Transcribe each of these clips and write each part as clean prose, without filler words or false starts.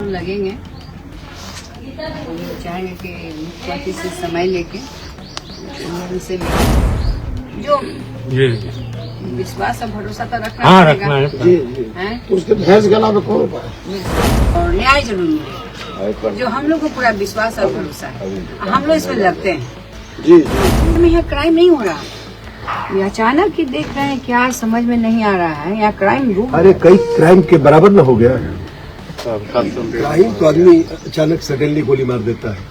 लगेंगे। हम लोग चाहेंगे कि मुख्यमंत्री से समय लेके उनसे जो विश्वास और भरोसा तो रखना पड़ेगा। जी जी। उसके भैंस के अलावा कौन उपाय और न्याय जरूर मिले, जो हम लोग को पूरा विश्वास और भरोसा है, हम लोग इसमें लगते हैं। जी जी। यहाँ क्राइम नहीं हो रहा, ये अचानक ही देख रहे हैं, क्या समझ में नहीं आ रहा है। यहाँ क्राइम रूप, अरे कई क्राइम के बराबर न हो गया है। क्राइम तो आदमी अचानक सडनली गोली मार देता है।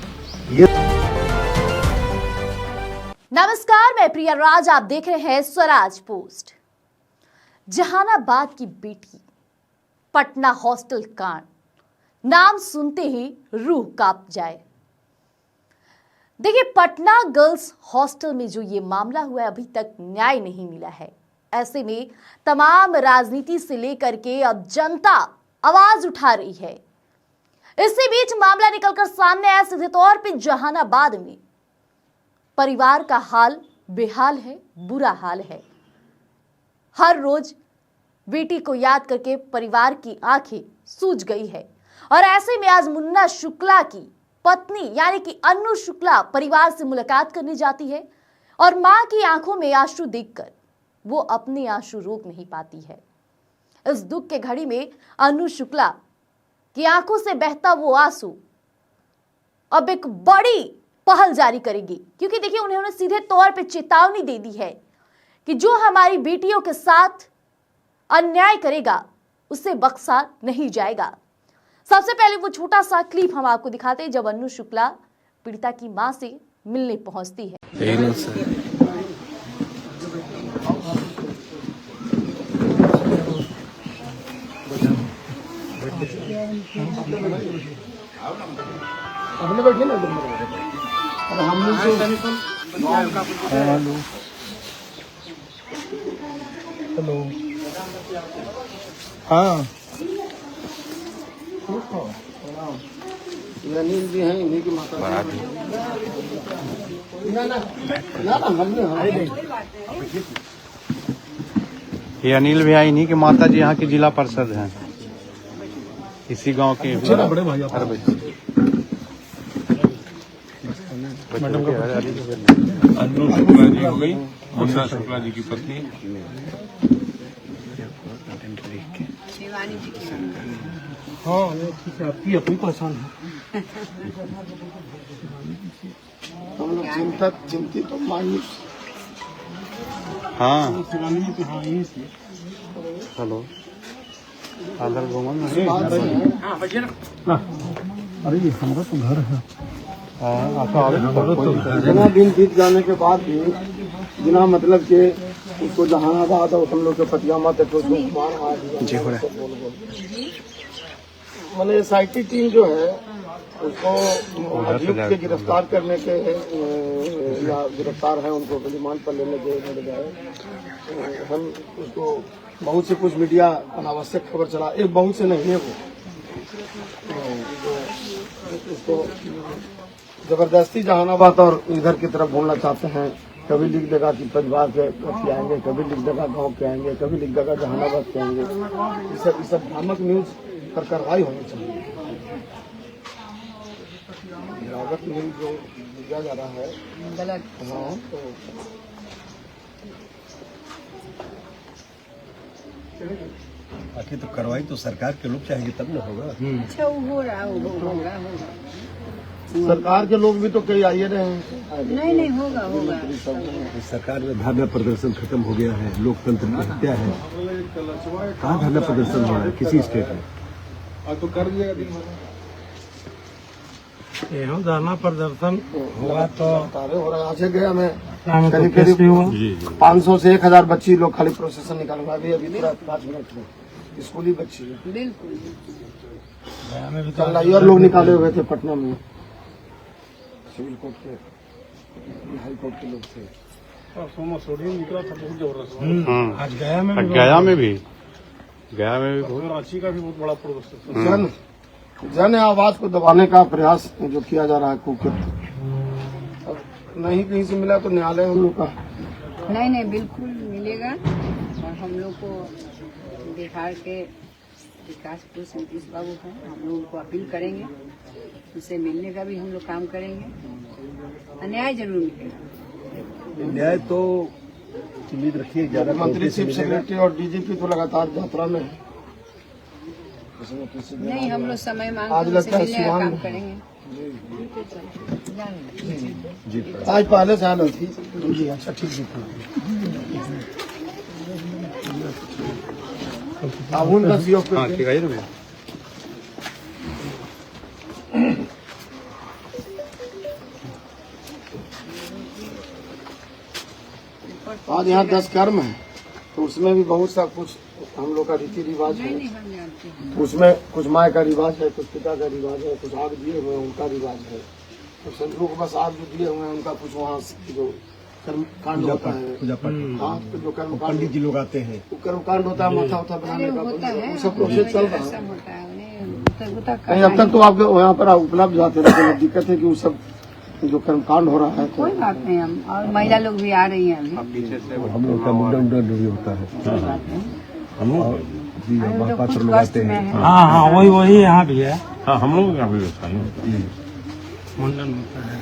नमस्कार, मैं प्रिया राज, आप देख रहे हैं स्वराज पोस्ट। जहानाबाद की बेटी, पटना हॉस्टल कांड, नाम सुनते ही रूह कांप जाए। देखिए, पटना गर्ल्स हॉस्टल में जो ये मामला हुआ है, अभी तक न्याय नहीं मिला है। ऐसे में तमाम राजनीति से लेकर के अब जनता आवाज उठा रही है। इसी बीच मामला निकलकर सामने आया सीधे तौर पे जहानाबाद में परिवार का हाल बेहाल है, बुरा हाल है। हर रोज बेटी को याद करके परिवार की आंखें सूज गई है। और ऐसे में आज मुन्ना शुक्ला की पत्नी यानी कि अन्नू शुक्ला परिवार से मुलाकात करने जाती है और मां की आंखों में आंसू देखकर वो अपने आंसू रोक नहीं पाती है। इस दुख के घड़ी में अन्नू शुक्ला की आंखों से बहता वो आंसू अब एक बड़ी पहल जारी करेगी, क्योंकि देखिए, उन्होंने सीधे तौर पे चेतावनी दे दी है कि जो हमारी बेटियों के साथ अन्याय करेगा उसे बख्शा नहीं जाएगा। सबसे पहले वो छोटा सा क्लिप हम आपको दिखाते हैं, जब अन्नू शुक्ला पीड़िता की मां से मिलने पहुंचती है। अपने बैठे ना हम हेलो हाँ अनिल भी हैं, इन्हीं की माता ये अनिल भैया इन्हीं के माता जी यहाँ की जिला परिषद हैं, इसी गांव के बड़े भाई। मैडम का अन्नू शुक्ला जी हो गई, मुन्ना शुक्ला जी की पत्नी। हाँ ठीक है, आपकी अपनी पहचान है। हम लोग चिंतित तो मानी। हाँ हेलो आदर गोमन अरे ये हमारा तो घर है। हाँ, दिन बीत जाने के बाद भी बिना मतलब के उसको जहानाबाद और हम लोग के पटियामा तक उसको जी हो रहा है। मैंने एसआईटी टीम जो है उसको अभियुक्त के गिरफ्तार करने के या गिरफ्तार है उनको रिमांड पर लेने गए। हम उसको बहुत से कुछ मीडिया अनावश्यक खबर चला, एक बहुत से नहीं है वो, उसको जबरदस्ती जहानाबाद और इधर की तरफ भूलना चाहते हैं। कभी लिख देगा कि परिवार के कथी आएंगे, कभी लिख देगा गांव के आएंगे, कभी लिख देगा जहानाबाद के आएंगे। ये सब भ्रामक न्यूज पर कार्रवाई होनी चाहिए। लागत न्यूज जो दिया जा रहा है गलत। हाँ, तो आखिर तो कार्रवाई तो सरकार के लोग चाहेंगे तब न होगा। अच्छा हो रहा होगा। सरकार के लोग भी तो कई आइए रहे हैं। नहीं होगा। सरकार में धरना प्रदर्शन खत्म हो गया है, लोकतंत्र की हत्या है। कहाँ धरना प्रदर्शन हो रहा है किसी स्टेट में? तो कर दिया दिन यहाँ धरना प्रदर्शन हुआ तो हो रहा है। आज गया मैं करीब 500 से 1000 बच्ची लोग खाली प्रोसेसन निकालूंगा। अभी पूरा 5 मिनट में स्कूली बच्ची है। बिल्कुल। कल और लोग निकाले हुए थे पटना में, सिविल कोर्ट के, हाई कोर्ट के लोग थे। निकला था बहुत जबरदस्त। आज गया में भी बहुत रांची का भी बहुत बड़ा प्रदर्शन। जन आवाज को दबाने का प्रयास जो किया जा रहा है कुकृत, नहीं कहीं से मिला तो न्यायालय हम लोग का। नहीं बिल्कुल मिलेगा। और हम लोग को बिहार के विकास पुरुष नीतीश बाबू हैं, हम लोग उनको अपील करेंगे, उनसे मिलने का भी हम लोग काम करेंगे। अन्याय जरूर मिलेगा। न्याय तो उम्मीद रखिए ज्यादा मंत्री, चीफ सेक्रेटरी और डीजीपी तो लगातार यात्रा में है। नहीं, हम लोग समय मांग आज कर लगता है उनसे मिलने का सुहान काम करेंगे। जी आज पहले से आना थी जी। अच्छा ठीक है, अब उनका सहयोग हाँ ठीक है ना। आज यहाँ 10 कर्म है, तो उसमें भी बहुत सा कुछ हम लोग का रीति रिवाज है। नहीं, हम जानते हैं। उसमें कुछ माँ का रिवाज है, कुछ पिता का रिवाज है, कुछ आग दिए हुए हैं उनका रिवाज है। तो संतों को बस आग जो दिए हुए हैं उनका कुछ वहाँ जो कर्म कांड होता है, पूजा पाठ हाँ, तो जो कर्म कांड पंडित जी लोग आते हैं, वो कर्म कांड होता है, माथा उथा बनाने अरे का, होता है, वो सब प्रोसेस चल रहा है। सब होता है, उन्हें नहीं, अब तक तो आपके यहाँ पर उपलब्ध जाते रहते हैं। दिक्कत है कि वो सब जो कर्म कांड हो रहा है, तो कोई बात नहीं। हम और महिला लोग भी आ रही हैं अभी। हम लोग का मुंडन भी होता है। हम लोग जी महापात्र लोग आते हैं। हाँ हाँ वही यहाँ भी है। हाँ, हम लोग का भी व्यवस्था है। मुंडन होता है।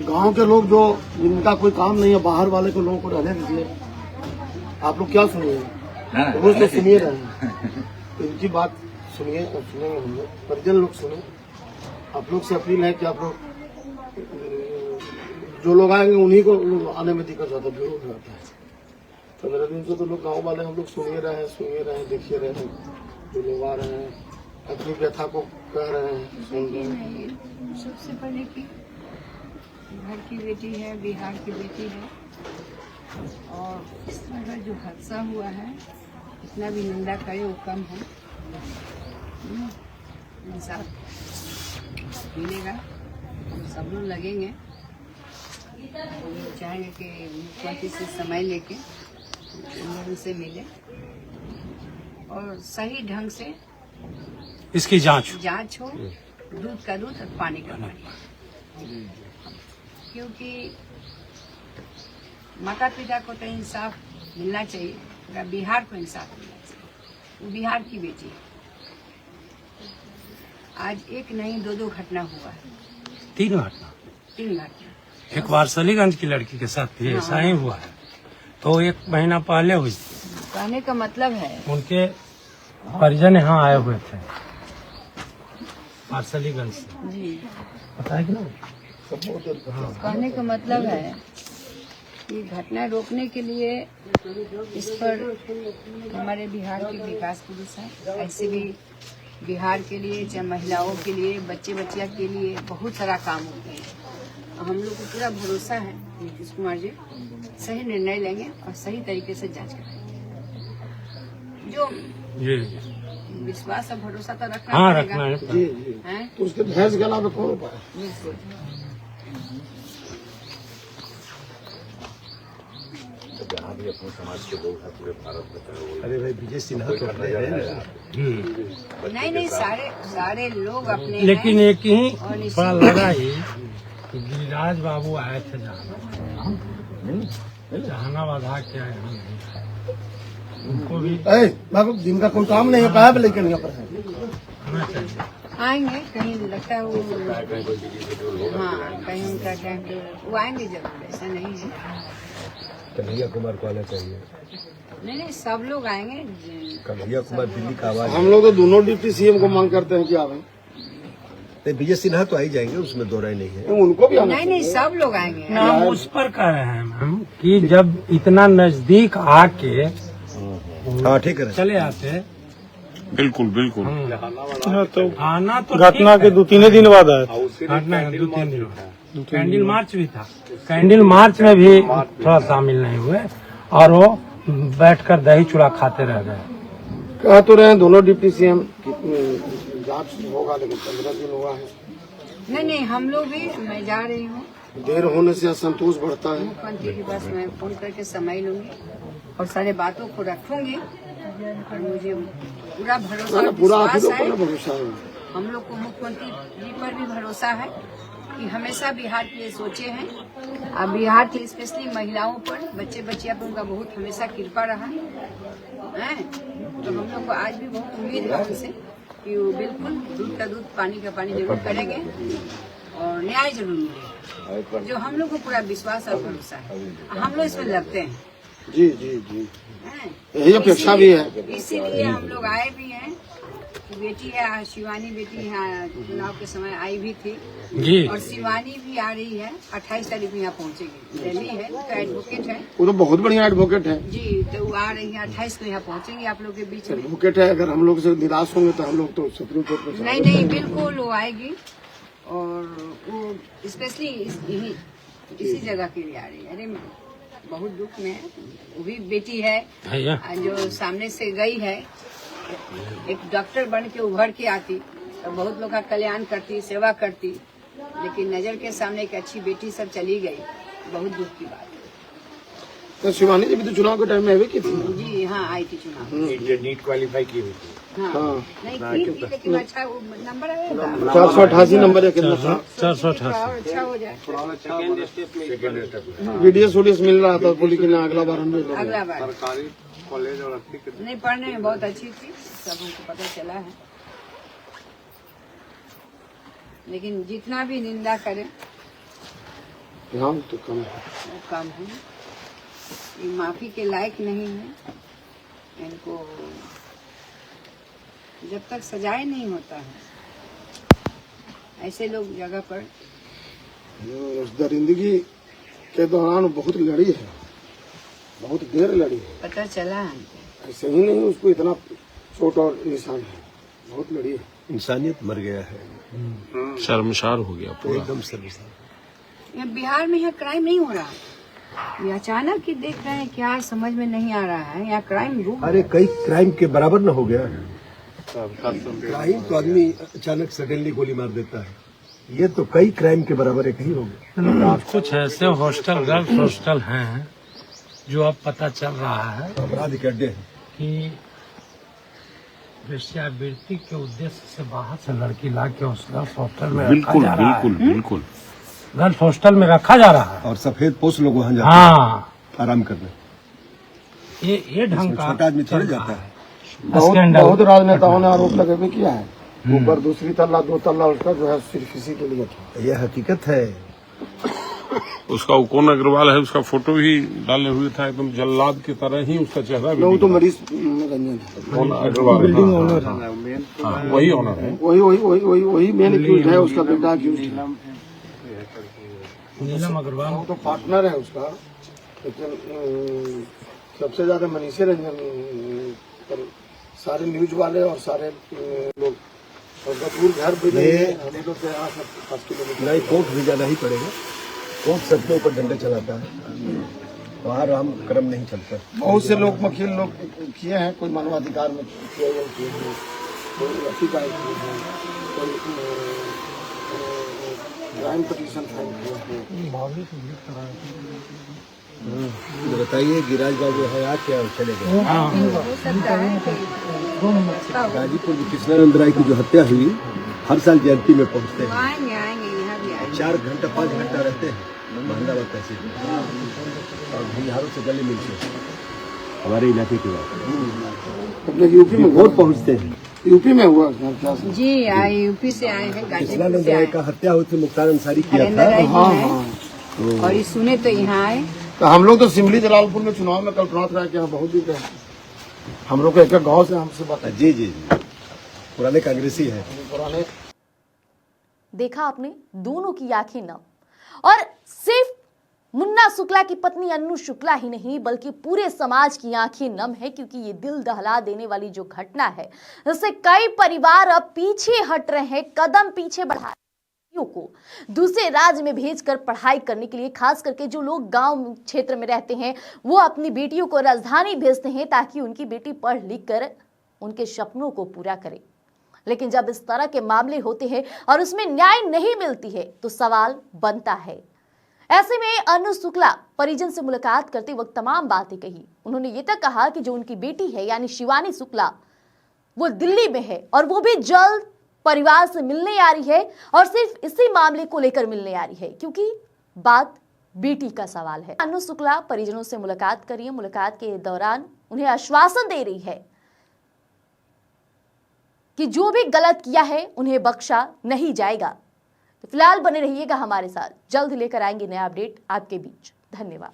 गांव के लोग जो जिनका कोई काम नहीं है, बाहर वाले को लोगों को रहने दीजिए। आप लोग क्या सुनिए, रोज तो सुनिए रहे हैं, इनकी बात सुनिए और सुनेंगे हम लोग, परिजन लोग सुने। आप लोग से अपील है कि आप लोग जो लोग आएंगे उन्हीं को आने में दिक्कत होता है, विरोध होता है। 15 दिन से तो लोग गाँव वाले हम लोग सुनिए रहे हैं, देखिए रहे हैं। जो लोग आ रहे हैं अपनी व्यथा को कह रहे हैं, सुन रहे हैं। सबसे पहले की घर की बेटी है, बिहार की बेटी है, और इस तरह का जो हादसा हुआ है, इतना भी निंदा करे वो कम है। इंसाफ मिलेगा, सब लोग लगेंगे। हम लोग चाहेंगे कि मुख्यमंत्री से समय लेके हम लोग उनसे मिले और सही ढंग से इसकी जांच हो, दूध का दूध और पानी का पानी। क्योंकि माता पिता को तो इंसाफ मिलना चाहिए, बिहार को इंसाफ मिलना चाहिए। वो बिहार की बेटी है। आज एक नहीं दो घटना हुआ है, 3 घटना। 3 घटना। एक वारसलीगंज की लड़की के साथ भी ऐसा ही हुआ है, तो 1 महीना पहले हुई। कहने का मतलब है, उनके परिजन यहाँ आए हुए थे वारसलीगंज से। जी, पता है कि ना? कहने का मतलब है कि घटना रोकने के लिए इस पर हमारे बिहार के विकास पुरुष हैं। ऐसे भी बिहार के लिए, चाहे महिलाओं के लिए, बच्चे बच्चिया के लिए बहुत सारा काम होते हैं। हम लोग को पूरा भरोसा है नीतीश कुमार जी सही निर्णय लेंगे और सही तरीके से जांच करेंगे। जो विश्वास और भरोसा तो रखना हाँ, पड़ेगा। रखना है। जी जी, हैं? तो उसके भैंस गला में कौन उपाय? बिल्कुल। अरे भाई विजय सिन्हा तो अपने हैं। नहीं, सारे लोग अपने लेकिन हैं। एक ही और इसी- थोड़ा लगा ही कि गिरिराज बाबू आए थे जहानाबाद के आए हम नहीं। उनको भी बाबू जिनका कोई काम नहीं है, कहा पे लेकर यहाँ पर है। आना चाहिए। आएंगे, कहीं लगता है वो, हाँ, कहीं उनका टाइम वो आएंगे जरूर, ऐसा नहीं है। कन्हैया कुमार को आना चाहिए। नहीं, सब लोग आएंगे। कन्हैया कुमार दिल्ली का आवाज है। हम लोग तो दोनों डिप्टी सीएम को मांग करते हैं कि आवे। विजय सिन्हा तो आ ही जाएंगे, उसमें दो राय नहीं है। उनको भी आना नहीं, सब लोग आएंगे। हम उस पर कह रहे हैं मैम कि जब इतना नजदीक आके हाँ ठीक है। चले आते। बिल्कुल बिल्कुल। आना तो घटना के 2-3 दिन बाद आया। घटना के 2-3 दिन बाद कैंडल मार्च भी था। कैंडल मार्च में भी थोड़ा शामिल नहीं हुए और वो बैठकर दही चूड़ा खाते रह गए। कह तो रहे हैं दोनों डिप्टी सीएम जांच होगा, लेकिन 15 दिन हुआ है। नहीं, हम लोग भी, मैं जा रही हूँ देर होने से असंतोष बढ़ता है। मुख्यमंत्री के पास। मैं फोन करके समय लूंगी और सारे बातों को रखूंगी और मुझे पूरा भरोसा, पूरा विश्वास आखिर है। पर भरोसा है। हम लोग को मुख्यमंत्री जी पर भी भरोसा है कि हमेशा बिहार के लिए सोचे हैं और बिहार के स्पेशली महिलाओं पर, बच्चे बच्चियां पर उनका बहुत हमेशा कृपा रहा है। तो हम लोग को आज भी बहुत उम्मीद है उनसे कि वो बिल्कुल दूध का दूध पानी का पानी जरूर करेंगे और न्याय जरूर मिलेगा, जो हम लोग को पूरा विश्वास और भरोसा है। हम लोग इसमें लगते हैं। जी जी जी, यही अपेक्षा भी है। इसीलिए हम लोग आए भी हैं। बेटी है शिवानी, बेटी यहाँ चुनाव के समय आई भी थी जी। और शिवानी भी आ रही है, 28 तारीख में यहाँ पहुँचेगी। दिल्ली है, तो एडवोकेट है। वो तो बहुत बढ़िया एडवोकेट है जी, तो वो आ रही है 28 को यहाँ पहुँचेंगी आप लोग के बीच में। एडवोकेट है। अगर हम लोग से निराश होंगे तो हम लोग तो सुप्रीम कोर्ट में नहीं नहीं, बिल्कुल वो आएगी और वो स्पेशली इसी जगह के लिए आ रही है। अरे बहुत दुख में है, वो भी बेटी है जो सामने से गई है, एक डॉक्टर बन के उभर के आती तो बहुत लोग का कल्याण करती, सेवा करती, लेकिन नजर के सामने एक अच्छी बेटी सब चली गई, बहुत दुख की बात है। तो शिवानी जी भी तो चुनाव के टाइम में की थी। जी हाँ, आई थी चुनाव। नीट क्वालिफाई की हुई थी। हाँ, नहीं थी, लेकिन अच्छा वो नंबर आएगा 488 नंबर है कितना था? 488। अच्छा हो जाए। VDS ODS मिल रहा था, बोली कि अगला बार हम लोग अगला बार सरकारी कॉलेज और नहीं, पढ़ने में बहुत अच्छी थी, सब हमको पता चला है। लेकिन जितना भी निंदा करे नाम तो कम है। वो कम है। ये माफी के लायक नहीं है। इनको जब तक सजाए नहीं होता है, ऐसे लोग जगह पर उस दरिंदगी के दौरान बहुत लड़ी है, बहुत देर लड़ी है। पता चला हमको। ऐसे ही नहीं उसको इतना चोट और निशान है, बहुत लड़ी है। इंसानियत मर गया है, शर्मसार हो गया पूरा। एकदम शर्मसार। यहाँ बिहार में यहाँ क्राइम नहीं हो रहा, ये अचानक ही देख रहे हैं, क्या समझ में नहीं आ रहा है। यहाँ क्राइम रूप अरे कई क्राइम के बराबर न हो गया है। क्राइम तो आदमी अचानक सडनली गोली मार देता है, ये तो कई क्राइम के बराबर एक ही हो गया। कुछ ऐसे हॉस्टल, गर्ल्स हॉस्टल हैं जो अब पता चल रहा है अपराध के अड्डे हैं कि वेश्यावृत्ति के उद्देश्य से बाहर से लड़की ला के उस गर्ल्स हॉस्टल में रखा जा रहा है। बिल्कुल गर्ल्स हॉस्टल में रखा जा रहा है और सफेद पोस्ट लोग वहाँ जाते हैं हाँ, आराम करने। ये ढंग का छोटा आदमी थोड़े जाता है। बहुत राजनेताओं ने आरोप लगे भी किया है। ऊपर दूसरी तल्ला 2 तल्ला उसका जो है सिर्फ इसी के लिए था। यह हकीकत है। उसका वो कौन अग्रवाल है, उसका फोटो भी डाले हुए था, एकदम जल्लाद की तरह ही उसका चेहरा भी। वो तो मरीज रंजन है, कौन अग्रवाल? बिल्डिंग ओनर हाँ, वही ऑनर है। वही मेन एक्यूज है, उसका बेटा एक्यूज है। नीलम अग्रवाल वो तो पार्टनर है उसका, लेकिन सबसे ज्यादा मनीषी रंजन पर सारे न्यूज वाले और सारे लोग और दूर घर भी हम लोग से यहाँ से 5 किलोमीटर नहीं, कोर्ट भी जाना ही पड़ेगा। कोर्ट सबके ऊपर डंडे चलाता है, वहाँ राम क्रम नहीं चलता। बहुत से लोग वकील लोग किए हैं, कोई मानवाधिकार में किए हैं, कोई अधिकार किए हैं, कोई क्राइम पिटीशन फाइल किया है। तो बताइए गिरिराज बाबू है आज क्या चले गए? हो सकता है कि गाजीपुर में कृष्णानंद राय की जो हत्या हुई, हर साल जयंती में पहुंचते हैं, आएंगे यहाँ भी आएंगे। 4 घंटा 5 घंटा रहते हैं महंगाबाद तहसील और बिहारों से गले मिलते हमारे इलाके की बात। अपने यूपी में बहुत पहुंचते हैं। यूपी में हुआ क्या से? जी आए, यूपी से आए हैं, गाजीपुर कृष्णानंद से राय आए। का हत्या हुई थी, मुख्तार अंसारी किया हरेंद्र था। राय जी हाँ हैं, हाँ, और ये सुने तो यहाँ आए। तो हम लोग तो सिमली जलालपुर में चुनाव में कल्पनाथ राय के यहाँ बहुत दूर गए। हम लोग एक गाँव से हमसे बात जी जी जी, पुराने कांग्रेसी है। पुराने देखा आपने, दोनों की आंखें नम। और सिर्फ मुन्ना शुक्ला की पत्नी अन्नू शुक्ला ही नहीं, बल्कि पूरे समाज की आंखें नम है, क्योंकि ये दिल दहला देने वाली जो घटना है, इससे कई परिवार अब पीछे हट रहे हैं, कदम पीछे बढ़ा को दूसरे राज्य में भेजकर पढ़ाई करने के लिए। खास करके जो लोग गांव क्षेत्र में रहते हैं, वो अपनी बेटियों को राजधानी भेजते हैं ताकि उनकी बेटी पढ़ लिख कर उनके सपनों को पूरा करे। लेकिन जब इस तरह के मामले होते हैं और उसमें न्याय नहीं मिलती है, तो सवाल बनता है। ऐसे में अन्नू शुक्ला परिजन से मुलाकात करते वक्त तमाम बातें कही। उन्होंने ये तक कहा कि जो उनकी बेटी है यानी शिवानी शुक्ला, वो दिल्ली में है और वो भी जल्द परिवार से मिलने आ रही है और सिर्फ इसी मामले को लेकर मिलने आ रही है क्योंकि बात बेटी का सवाल है। अनु शुक्ला परिजनों से मुलाकात करी है। मुलाकात के दौरान उन्हें आश्वासन दे रही है कि जो भी गलत किया है उन्हें बख्शा नहीं जाएगा। तो फिलहाल बने रहिएगा हमारे साथ, जल्द लेकर आएंगे नया अपडेट आपके बीच। धन्यवाद।